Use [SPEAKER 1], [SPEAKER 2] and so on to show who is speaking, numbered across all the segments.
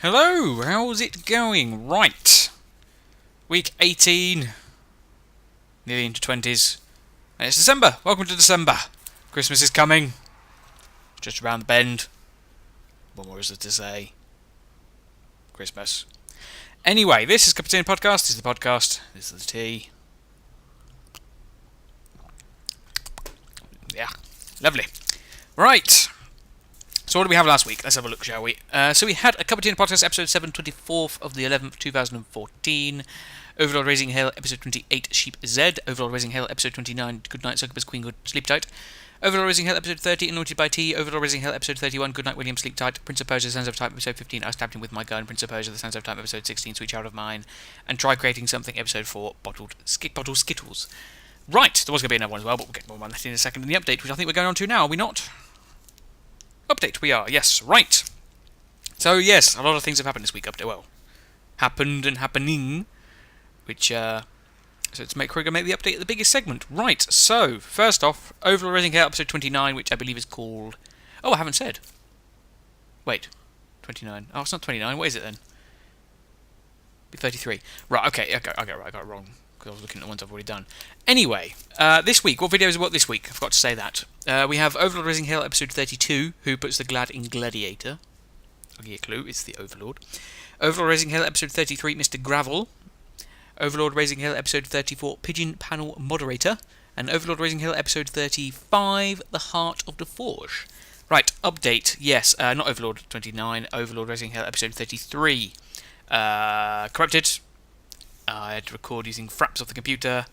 [SPEAKER 1] Hello, how's it going? Right, week 18, nearly into 20s, and it's December. Welcome to December. Christmas is coming, just around the bend. What more is there to say? Christmas. Anyway, this is Cup of Tea Podcast. This is the podcast. This is the tea. Yeah, lovely. Right. So what did we have last week? Let's have a look, shall we? So we had a Cup of Tea Podcast, episode 7, 24th of the 11th, 2014. Overlord Raising Hell, episode 28, Sheep Z. Overlord Raising Hell, episode 29, Good Night, Succubus, Queen Good, Sleep Tight. Overlord Raising Hell, episode 30, Anointed by Tea. Overlord Raising Hell, episode 31, Good Night, William, Sleep Tight. Prince of Persia, Sands of Time, episode 15, I Stabbed Him With My Gun. Prince of Persia, The Sands of Time, episode 16, Sweet Child of Mine. And Try Creating Something, episode 4, Bottled Skittles. Right, there was going to be another one as well, but we'll get more on that in a second in the update, which I think we're going on to now, are we not? Update, we are, yes, right. So, yes, a lot of things have happened this week, happened and happening, which, so we're going to make the update the biggest segment. Right, so, first off, Overlord Raising Hell, episode 29, which I believe is called... Oh, I haven't said. Wait, 29. Oh, it's not 29, what is it then? Be 33. Right, okay, I got it wrong, because I was looking at the ones I've already done. Anyway, this week, what videos are what this week? I forgot to say that. We have Overlord Raising Hell, episode 32, Who Puts the Glad in Gladiator? I'll give you a clue, it's the Overlord. Overlord Raising Hell, episode 33, Mr. Gravel. Overlord Raising Hell, episode 34, Pigeon Panel Moderator. And Overlord Raising Hell, episode 35, The Heart of the Forge. Right, update, yes, not Overlord 29, Overlord Raising Hell, episode 33. Corrupted. I had to record using fraps off the computer.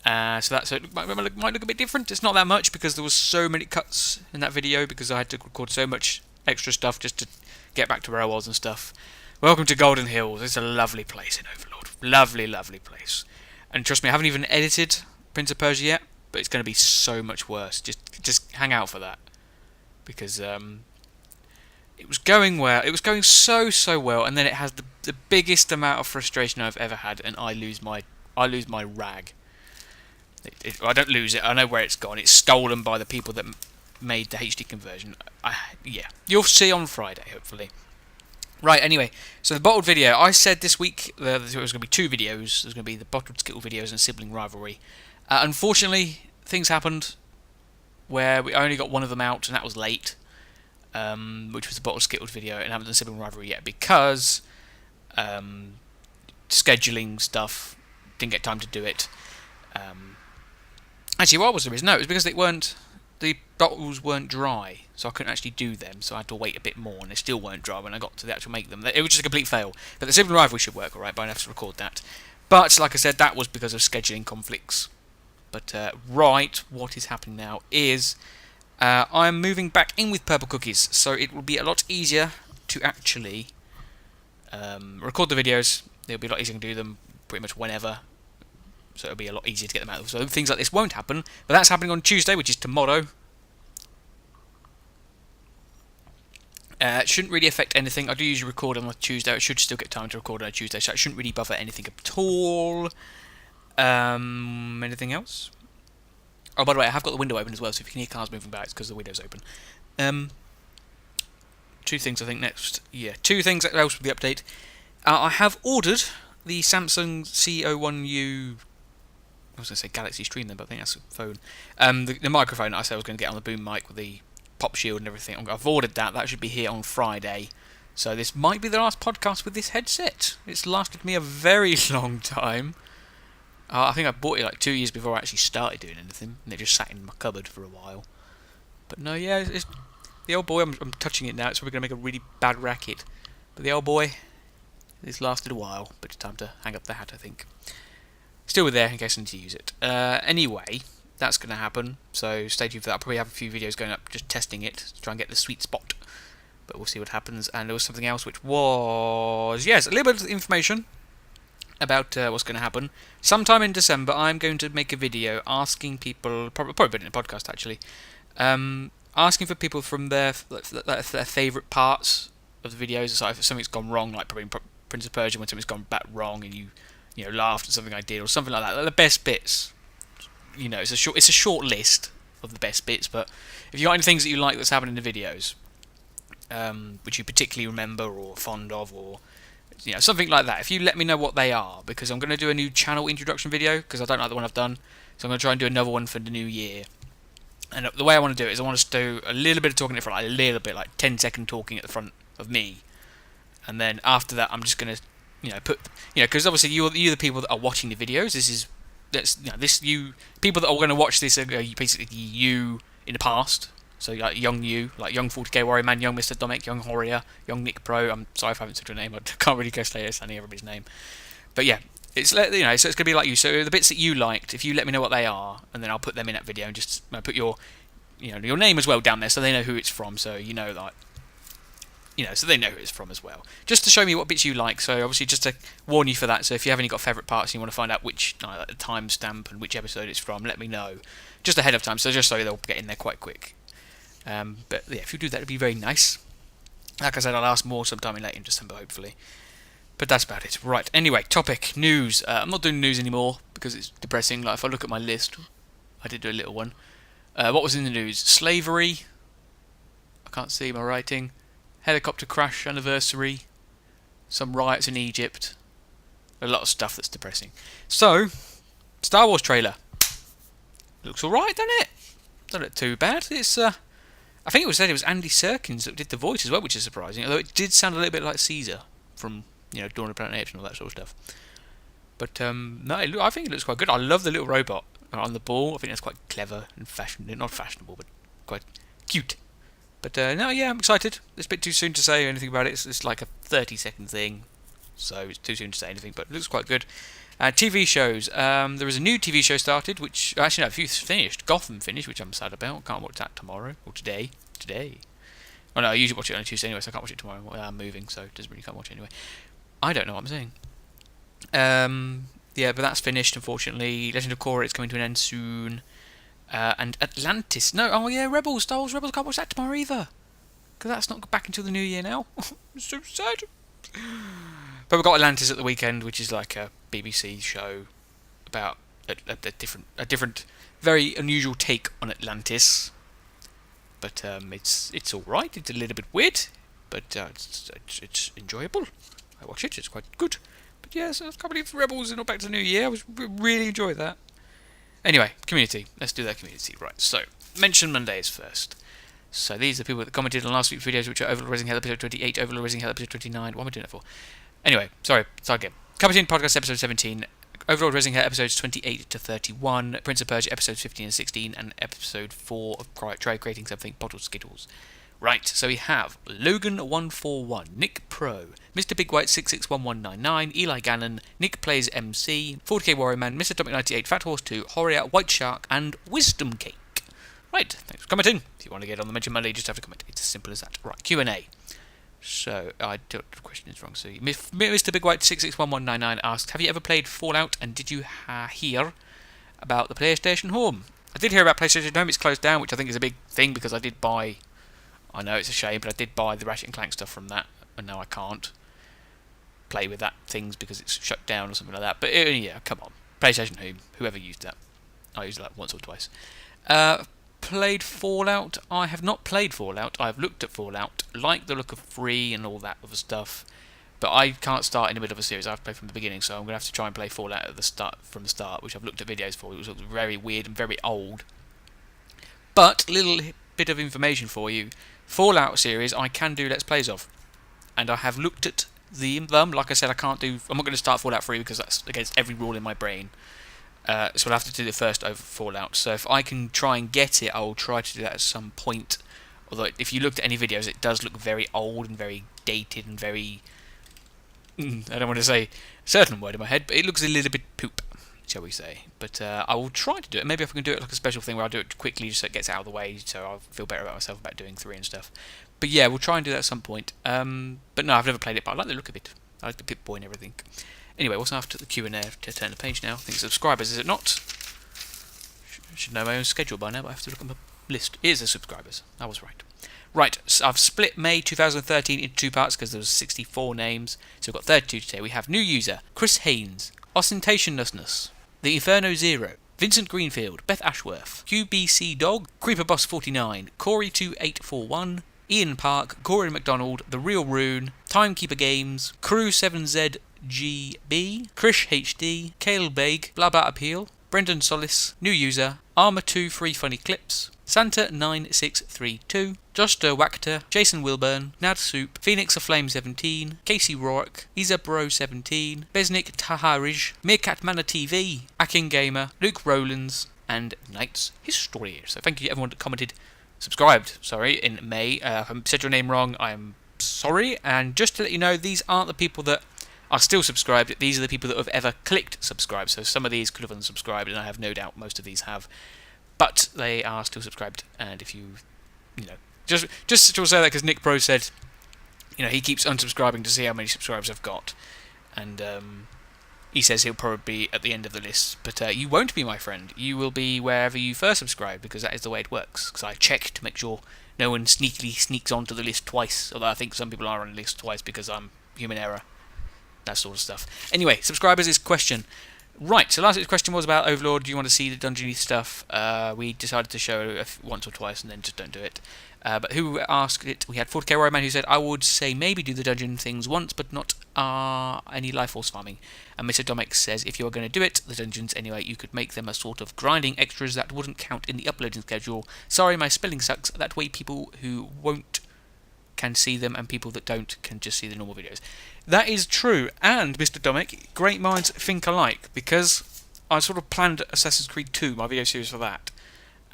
[SPEAKER 1] So it might look a bit different. It's not that much because there was so many cuts in that video because I had to record so much extra stuff just to get back to where I was and stuff. Welcome to Golden Hills. It's a lovely place in Overlord. Lovely, lovely place. And trust me, I haven't even edited Prince of Persia yet, but it's going to be so much worse. Just hang out for that. Because it was going well. It was going so well, and then it has the biggest amount of frustration I've ever had, and I lose my rag. I don't lose it. I know where it's gone. It's stolen by the people that made the HD conversion. Yeah, you'll see on Friday, hopefully. Right, anyway, so the bottled video. I said this week there was going to be two videos. There's going to be the bottled Skittle videos and sibling rivalry. Unfortunately, things happened where we only got one of them out, and that was late, which was the bottled Skittles video, and I haven't done sibling rivalry yet because scheduling stuff, didn't get time to do it. Actually, what was the reason? No, it was because the bottles weren't dry, so I couldn't actually do them, so I had to wait a bit more, and they still weren't dry when I got to the actual make them. It was just a complete fail. But the sibling rivalry should work alright, but I have to record that. But, like I said, that was because of scheduling conflicts. But, right, what is happening now is I'm moving back in with Purple Cookies, so it will be a lot easier to actually record the videos. It'll be a lot easier to do them pretty much whenever. So it'll be a lot easier to get them out. So things like this won't happen. But that's happening on Tuesday, which is tomorrow. It shouldn't really affect anything. I do usually record on a Tuesday. I should still get time to record on a Tuesday, so it shouldn't really bother anything at all. Anything else? Oh, by the way, I have got the window open as well, so if you can hear cars moving by, it's because the window's open. Two things, I think, next. Yeah, two things else with the update. I have ordered the Samsung C01U... I was going to say Galaxy Stream then, but I think that's a phone. The microphone I said I was going to get on the boom mic with the pop shield and everything. I've ordered that. That should be here on Friday. So this might be the last podcast with this headset. It's lasted me a very long time. I think I bought it like 2 years before I actually started doing anything, and it just sat in my cupboard for a while. But no, yeah, it's the old boy. I'm touching it now. It's probably going to make a really bad racket. But the old boy, it's lasted a while. But it's time to hang up the hat, I think. Still there in case I need to use it. Anyway, that's going to happen. So stay tuned for that. I'll probably have a few videos going up just testing it to try and get the sweet spot. But we'll see what happens. And there was something else which was... Yes, a little bit of information about what's going to happen. Sometime in December, I'm going to make a video asking people... Probably in a podcast, actually. Asking for people from their favourite parts of the videos. So if something's gone wrong, like probably Prince of Persia, when something's gone back wrong and you laughed at something I did or something like that. Like the best bits. It's a short list of the best bits, but if you got any things that you like that's happening in the videos, which you particularly remember or fond of, or something like that. If you let me know what they are, because I'm going to do a new channel introduction video, because I don't like the one I've done, so I'm going to try and do another one for the new year. And the way I want to do it is I want to do a little bit of talking at the front, like a little bit, like 10-second talking at the front of me, and then after that I'm just going to put because obviously you're the people that are watching the videos. People that are going to watch this are basically you in the past. So like young 40k warrior man, young Mr. Dominic, young Horia, young Nick Pro. I'm sorry if I haven't said your name. I can't really go slay standing everybody's name. But yeah, it's so it's going to be like you. So the bits that you liked, if you let me know what they are, and then I'll put them in that video and just put your your name as well down there, so they know who it's from. So so they know who it's from as well. Just to show me what bits you like. So obviously just to warn you for that. So if you have any got favourite parts and you want to find out which like the timestamp and which episode it's from, let me know just ahead of time. So just so they'll get in there quite quick. But yeah, if you do that, it'd be very nice. Like I said, I'll ask more sometime late in December, hopefully. But that's about it. Right. Anyway, topic news. I'm not doing news anymore because it's depressing. Like if I look at my list, I did do a little one. What was in the news? Slavery. I can't see my writing. Helicopter crash anniversary. Some riots in Egypt. A lot of stuff that's depressing. So, Star Wars trailer. Looks alright, doesn't it? Doesn't look too bad. It's I think it was said it was Andy Serkins that did the voice as well, which is surprising. Although it did sound a little bit like Caesar from Dawn of Planet Apes and all that sort of stuff. But no, I think it looks quite good. I love the little robot on the ball. I think that's quite clever and not fashionable, but quite cute. But no, yeah, I'm excited. It's a bit too soon to say anything about it. It's like a 30-second thing, so it's too soon to say anything. But it looks quite good. TV shows. There is a new TV show started, which actually no, a few finished. Gotham finished, which I'm sad about. Can't watch that tomorrow or today. Oh no, I usually watch it on a Tuesday anyway, so I can't watch it tomorrow. I'm moving, so it doesn't really can't watch it anyway. I don't know what I'm saying. Yeah, but that's finished, unfortunately. Legend of Korra is coming to an end soon. And Atlantis. No, oh yeah, Rebels. Star Wars Rebels. Can't watch that tomorrow either. Because that's not back until the new year now. It's so sad. But we've got Atlantis at the weekend, which is like a BBC show about a different, very unusual take on Atlantis. But it's all right. It's a little bit weird, but it's enjoyable. I watch it. It's quite good. But yeah, so I can't believe Rebels are not back to the new year. I really enjoyed that. Anyway, community. Let's do that community. Right, so, mention Mondays first. So, these are people that commented on last week's videos, which are Overlord Raising Hell episode 28, Overlord Raising Hell episode 29. What am I doing that for? Anyway, sorry, start again. Coming in podcast episode 17, Overlord Raising Hell episodes 28 to 31, Prince of Persia episodes 15 and 16, and episode 4 of Try Creating Something, Bottled Skittles. Right, so we have Logan141, Nick Pro, Mr. Big White 661199, Eli Gannon, Nick Plays MC, 40k Warrior Man, Mr. Topic 98, Fat Horse 2, Horia, White Shark, and Wisdom Cake. Right, thanks for commenting. If you want to get on the Mention Monday, you just have to comment. It's as simple as that. Right, Q&A. So, the question is wrong. So, Mr. Big White 661199 asked, have you ever played Fallout, and did you hear about the PlayStation Home? I did hear about PlayStation Home. It's closed down, which I think is a big thing, because I did buy... I know it's a shame, but I did buy the Ratchet & Clank stuff from that, and now I can't play with that things because it's shut down or something like that. But yeah, come on. PlayStation Home, whoever used that. I used it like once or twice. Played Fallout? I have not played Fallout. I have looked at Fallout, like the look of Free and all that other stuff, but I can't start in the middle of a series. I have to play from the beginning, so I'm going to have to try and play Fallout at the start, from the start, which I've looked at videos for. It looks very weird and very old. But, little bit of information for you. Fallout series I can do Let's Plays of, and I have looked at them. Like I said, I'm not going to start Fallout 3 because that's against every rule in my brain. So I'll have to do the first over Fallout. So if I can try and get it, I will try to do that at some point. Although if you looked at any videos, it does look very old and very dated and very... I don't want to say a certain word in my head, but it looks a little bit poop, shall we say. But I will try to do it. Maybe if I can do it like a special thing where I'll do it quickly just so it gets out of the way, so I'll feel better about myself about doing 3 and stuff. But yeah, we'll try and do that at some point. But no, I've never played it, but I like the look of it. I like the Pip-Boy and everything. Anyway, what's after the Q&A? To turn the page now. I think subscribers, is it not? Should know my own schedule by now, but I have to look at my list. It is the subscribers. I was right. Right, so I've split May 2013 into 2 parts because there was 64 names. So we've got 32 today. We have new user, Chris Haynes, Ostentationlessness, The Inferno Zero, Vincent Greenfield, Beth Ashworth, QBC Dog, Creeper Boss 49, Corey2841, Ian Park, Corey McDonald, The Real Rune, Timekeeper Games, Crew7ZGB, Krish HD, Kale Baig, Blabba Appeal, Brendan Solis, New User, Armour2 Free Funny Clips, Santa9632, Josh Derwachter, Jason Wilburn, Nad Soup, Phoenix Aflame 17, Casey Rourke, Isabro 17, Besnik Taharij, Meerkat Manor TV, Akin Gamer, Luke Rowlands, and Knight's History. So thank you to everyone that subscribed, in May. If I said your name wrong, I'm sorry. And just to let you know, these aren't the people that are still subscribed. These are the people that have ever clicked subscribe. So some of these could have unsubscribed, and I have no doubt most of these have. But they are still subscribed. And if you just to say that because Nick Pro said, he keeps unsubscribing to see how many subscribers I've got. And he says he'll probably be at the end of the list. But you won't be, my friend. You will be wherever you first subscribe, because that is the way it works. Because I check to make sure no one sneakily sneaks onto the list twice. Although I think some people are on the list twice because I'm human error. That sort of stuff. Anyway, subscribers is question. Right, so last week's question was about Overlord. Do you want to see the dungeony stuff? We decided to show it once or twice and then just don't do it. But who asked it? We had 40k Warrior Man who said, I would say maybe do the dungeon things once, but not any life force farming. And Mr. Domic says, if you are going to do it, the dungeons anyway, you could make them a sort of grinding extras that wouldn't count in the uploading schedule. Sorry, my spelling sucks. That way people who won't can see them, and people that don't can just see the normal videos. That is true, and Mr. Domic, great minds think alike, because I sort of planned Assassin's Creed 2, my video series for that,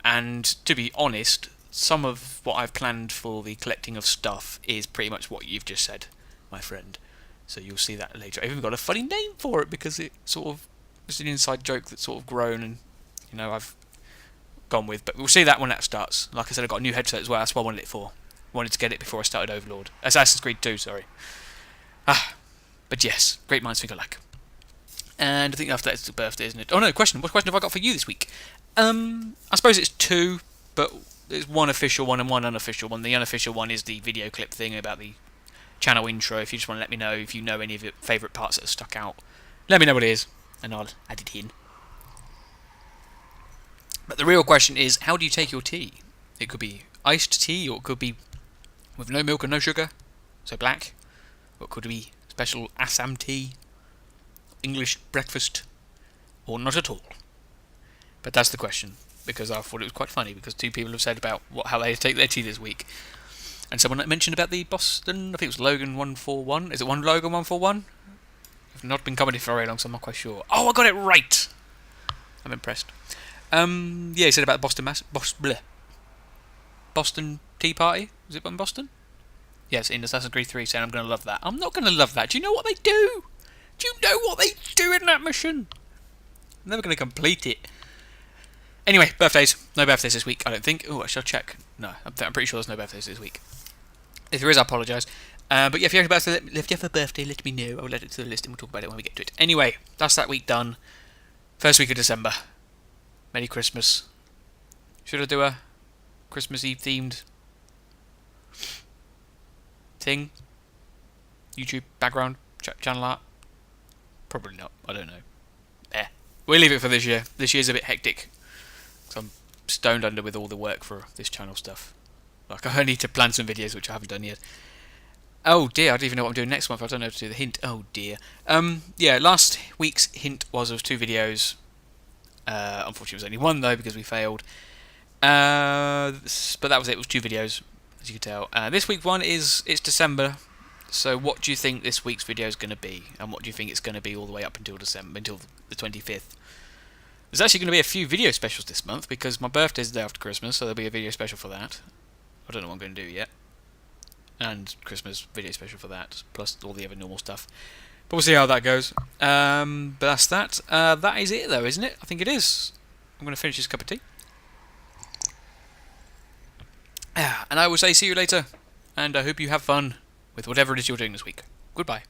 [SPEAKER 1] and to be honest, some of what I've planned for the collecting of stuff is pretty much what you've just said, my friend. So you'll see that later. I've even got a funny name for it, because it sort of it's an inside joke that's sort of grown, and I've gone with, but we'll see that when that starts. Like I said, I've got a new headset as well, that's what I wanted it for. Wanted to get it before I started Overlord. Assassin's Creed 2, sorry. But yes, great minds think alike. And I think after that it's the birthday, isn't it? Oh no, question. What question have I got for you this week? I suppose it's two, but there's one official one and one unofficial one. The unofficial one is the video clip thing about the channel intro. If you just want to let me know if you know any of your favourite parts that are stuck out, let me know what it is, and I'll add it in. But the real question is, how do you take your tea? It could be iced tea, or it could be with no milk and no sugar, so black. Or it could be special Assam tea, English breakfast, or not at all. But that's the question, because I thought it was quite funny, because two people have said about how they take their tea this week. And someone mentioned about the Boston, I think it was Logan 141. Is it one Logan 141? I've not been commenting for very long, so I'm not quite sure. Oh, I got it right! I'm impressed. He said about the Boston Tea Party. Was it in Boston? Yes, in Assassin's Creed 3, saying I'm going to love that. I'm not going to love that. Do you know what they do? Do you know what they do in that mission? I'm never going to complete it. Anyway, birthdays. No birthdays this week, I don't think. Oh, I shall check. No, I'm pretty sure there's no birthdays this week. If there is, I apologise. But yeah, if you have a birthday, let me know. I'll add it to the list and we'll talk about it when we get to it. Anyway, that's that week done. First week of December. Merry Christmas. Should I do a Christmas Eve themed thing? YouTube background channel art? Probably not. I don't know. We'll leave it for this year. This year's a bit hectic, because I'm stoned under with all the work for this channel stuff. Like, I need to plan some videos, which I haven't done yet. Oh dear, I don't even know what I'm doing next month. I don't know how to do the hint. Oh dear. Yeah, last week's hint was of 2 videos. Unfortunately, it was only one though, because we failed. But that was it. It was 2 videos, as you can tell. This week one it's December. So what do you think this week's video is going to be, and what do you think it's going to be all the way up until December, until the 25th? There's actually going to be a few video specials this month, because my birthday's the day after Christmas, so there'll be a video special for that. I don't know what I'm going to do yet. And Christmas video special for that, plus all the other normal stuff. But we'll see how that goes. But that's that. That is it though, isn't it? I think it is. I'm going to finish this cup of tea. And I will say see you later, and I hope you have fun with whatever it is you're doing this week. Goodbye.